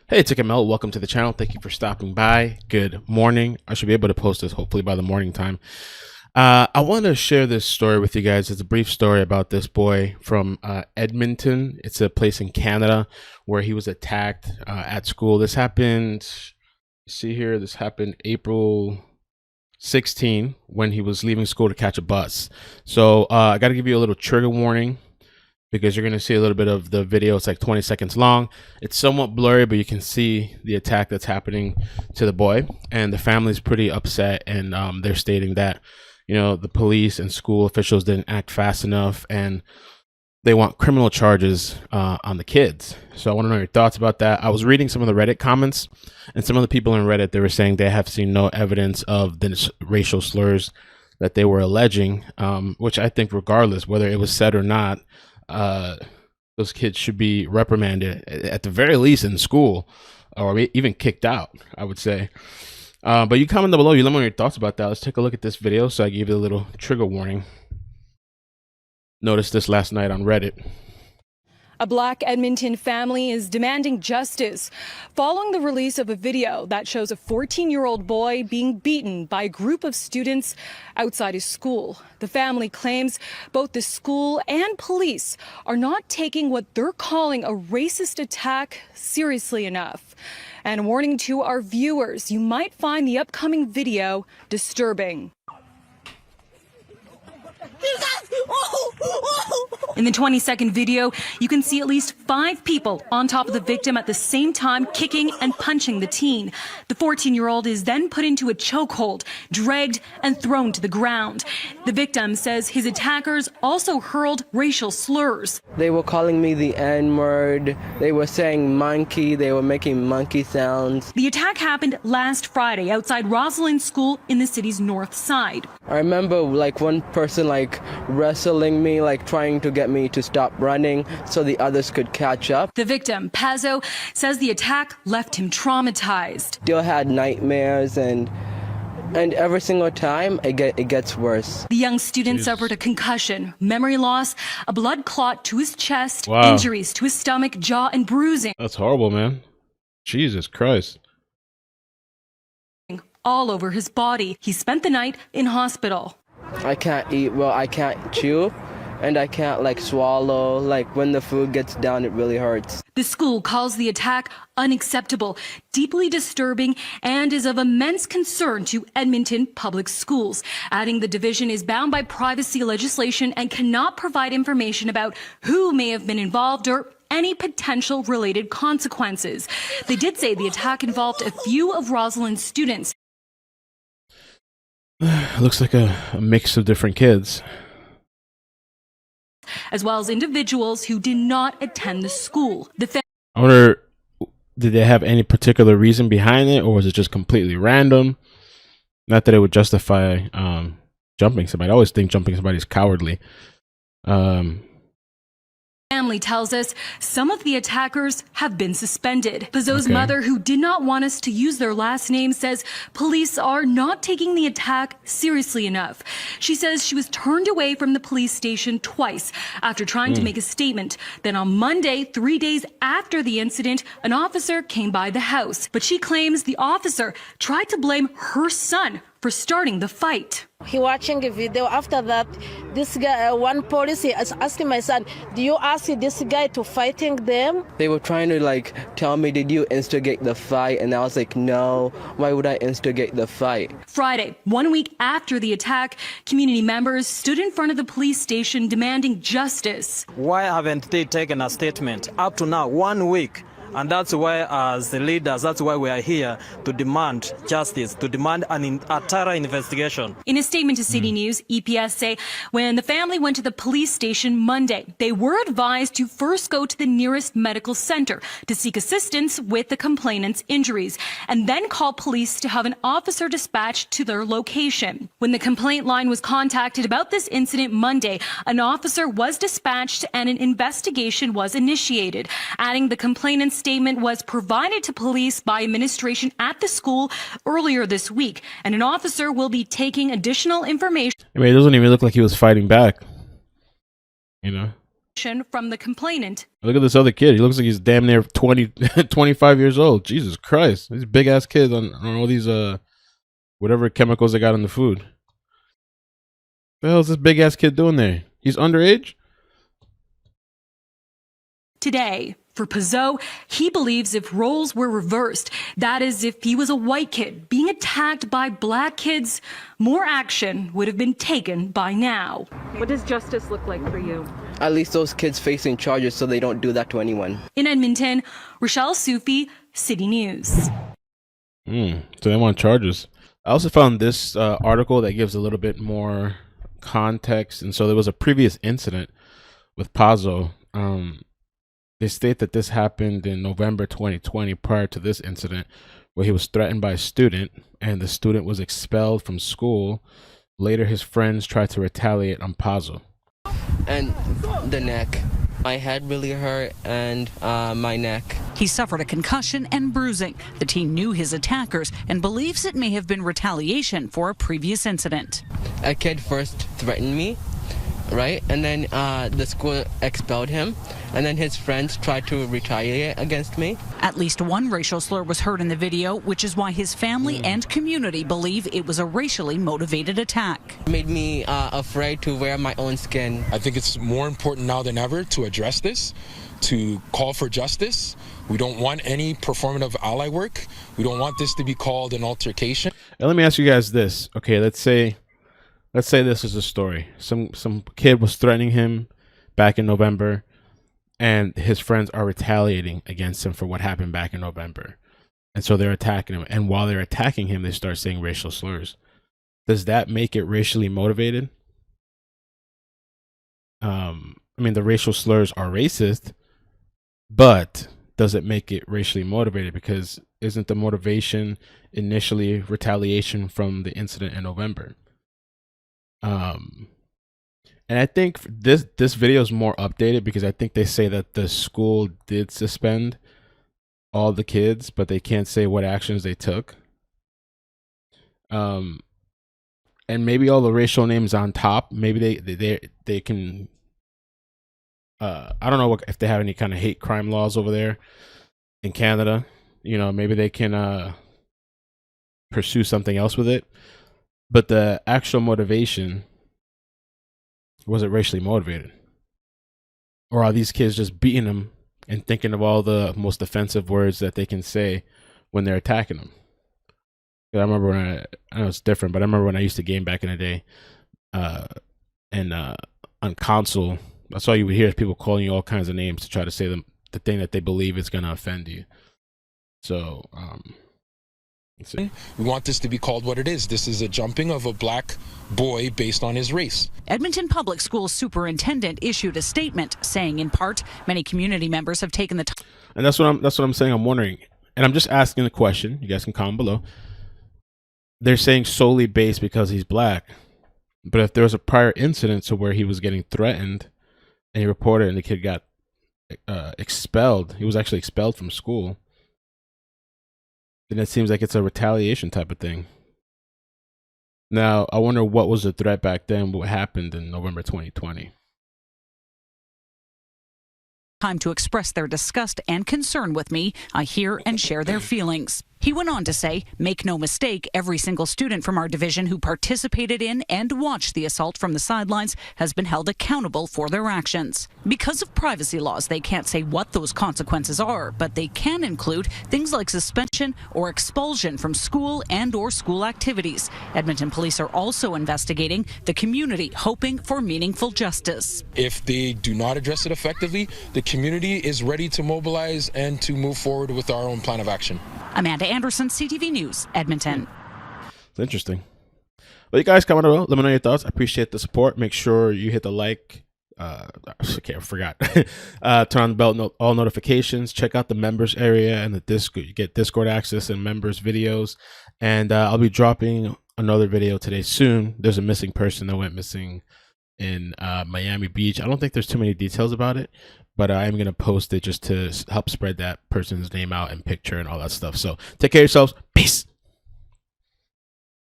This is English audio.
Hey, it's iCkEdMeL. Welcome to the channel. Thank you for stopping by. Good morning. I should be able to post this hopefully by the morning time. I want to share this story with you guys. It's a brief story about this boy from Edmonton. It's a place in Canada where he was attacked at school. This happened, see here, this happened April 16 when he was leaving school to catch a bus. So I got to give you a little trigger warning, because you're going to see a little bit of the video. It's like 20 seconds long. It's somewhat blurry, but you can see the attack that's happening to the boy. And the family's pretty upset, and they're stating that, you know, the police and school officials didn't act fast enough, and they want criminal charges on the kids. So I want to know your thoughts about that. I was reading some of the Reddit comments, and some of the people in Reddit, they were saying they have seen no evidence of the racial slurs that they were alleging, which I think regardless, whether it was said or not, those kids should be reprimanded at the very least in school, or even kicked out, I would say. But you comment down below, you let me know your thoughts about that. Let's take a look at this video. So I gave you a little trigger warning. Noticed this last night on Reddit. A Black Edmonton family is demanding justice following the release of a video that shows a 14-year-old boy being beaten by a group of students outside his school. The family claims both the school and police are not taking what they're calling a racist attack seriously enough. And a warning to our viewers, you might find the upcoming video disturbing. In the 20-second video, you can see at least 5 people on top of the victim at the same time, kicking and punching the teen. The 14-year-old is then put into a chokehold, dragged and thrown to the ground. The victim says his attackers also hurled racial slurs. They were calling me the N-word. They were saying monkey. They were making monkey sounds. The attack happened last Friday outside Rosslyn School in the city's north side. I remember like one person wrestling me, trying to get me to stop running so the others could catch up. The victim, Pazo, says the attack left him traumatized. Still had nightmares, and every single time it gets worse. The young student suffered a concussion, memory loss, a blood clot to his chest, Wow. Injuries to his stomach, jaw, and bruising. That's horrible, man. Jesus Christ. All over his body. He spent the night in hospital. I can't eat well, I can't chew, and I can't swallow. When the food gets down, it really hurts. The school calls the attack unacceptable, deeply disturbing, and is of immense concern to Edmonton public schools, adding the division is bound by privacy legislation and cannot provide information about who may have been involved or any potential related consequences. They did say the attack involved a few of Rosslyn's students. Looks like a mix of different kids, As well as individuals who did not attend the school. I wonder, did they have any particular reason behind it, or was it just completely random? Not that it would justify jumping somebody. I always think jumping somebody is cowardly. Family tells us some of the attackers have been suspended. Pazo's mother, who did not want us to use their last name, says police are not taking the attack seriously enough. She says she was turned away from the police station twice after trying to make a statement. Then on Monday, 3 days after the incident, an officer came by the house. But she claims the officer tried to blame her son for starting the fight. He watching a video. After that, this guy, one police is asking my son, do you ask this guy to fighting them? They were trying to tell me, did you instigate the fight? And I was like, no, why would I instigate the fight? Friday, 1 week after the attack, community members stood in front of the police station demanding justice. Why haven't they taken a statement up to now, 1 week? And that's why, as the leaders, that's why we are here to demand justice, to demand a thorough investigation. In a statement to City News, EPS say when the family went to the police station Monday, they were advised to first go to the nearest medical center to seek assistance with the complainant's injuries, and then call police to have an officer dispatched to their location. When the complaint line was contacted about this incident Monday, an officer was dispatched and an investigation was initiated, adding the complainant's statement was provided to police by administration at the school earlier this week, and an officer will be taking additional information. I mean, it doesn't even look like he was fighting back, you know? from the complainant. Look at this other kid. He looks like he's damn near 20, 25 years old. Jesus Christ. These big ass kids on all these, whatever chemicals they got in the food. What the hell is this big ass kid doing there? He's underage? Today, for Pazo, he believes if roles were reversed, that is, if he was a white kid being attacked by black kids, more action would have been taken by now. What does justice look like for you? At least those kids facing charges so they don't do that to anyone. In Edmonton, Rochelle Sufi, City News. So they want charges. I also found this article that gives a little bit more context. And so there was a previous incident with Pazo. They state that this happened in November 2020 prior to this incident, where he was threatened by a student and the student was expelled from school. Later, his friends tried to retaliate on Pazo. And the neck. My head really hurt and my neck. He suffered a concussion and bruising. The teen knew his attackers and believes it may have been retaliation for a previous incident. A kid first threatened me, right? And then the school expelled him. And then his friends tried to retaliate against me. At least one racial slur was heard in the video, which is why his family and community believe it was a racially motivated attack. It made me afraid to wear my own skin. I think it's more important now than ever to address this, to call for justice. We don't want any performative ally work. We don't want this to be called an altercation. And let me ask you guys this. Okay, let's say this is a story. Some kid was threatening him back in November, and his friends are retaliating against him for what happened back in November. And so they're attacking him. And while they're attacking him, they start saying racial slurs. Does that make it racially motivated? I mean, the racial slurs are racist, but does it make it racially motivated? Because isn't the motivation initially retaliation from the incident in November? And I think this video is more updated because I think they say that the school did suspend all the kids, but they can't say what actions they took. And maybe all the racial names on top, maybe they can. I don't know if they have any kind of hate crime laws over there in Canada. You know, maybe they can pursue something else with it. But the actual motivation, was it racially motivated? Or are these kids just beating them and thinking of all the most offensive words that they can say when they're attacking them? I remember when I know it's different, but I remember when I used to game back in the day, and on console, that's all you would hear is people calling you all kinds of names to try to say the thing that they believe is going to offend you. So, let's see. We want this to be called what it is. This is a jumping of a black boy based on his race. Edmonton Public Schools superintendent issued a statement saying, in part, many community members have taken the time. And that's what I'm saying. I'm wondering, and I'm just asking the question. You guys can comment below. They're saying solely based because he's black, but if there was a prior incident to where he was getting threatened, and he reported, and the kid got expelled. He was actually expelled from school. Then it seems like it's a retaliation type of thing. Now, I wonder what was the threat back then, what happened in November 2020. Time to express their disgust and concern with me. I hear and share their feelings. He went on to say, make no mistake, every single student from our division who participated in and watched the assault from the sidelines has been held accountable for their actions. Because of privacy laws, they can't say what those consequences are, but they can include things like suspension or expulsion from school and or school activities. Edmonton police are also investigating the community, hoping for meaningful justice. If they do not address it effectively, the community is ready to mobilize and to move forward with our own plan of action. Amanda Anderson, CTV News, Edmonton. It's interesting. Well, you guys comment below. Let me know your thoughts. I appreciate the support. Make sure you hit the like. Okay, I forgot. Turn on the bell, all notifications. Check out the members area and the Discord. You get Discord access and members videos. And I'll be dropping another video today soon. There's a missing person that went missing in Miami Beach. I don't think there's too many details about it, but I am going to post it just to help spread that person's name out and picture and all that stuff. So take care of yourselves. Peace.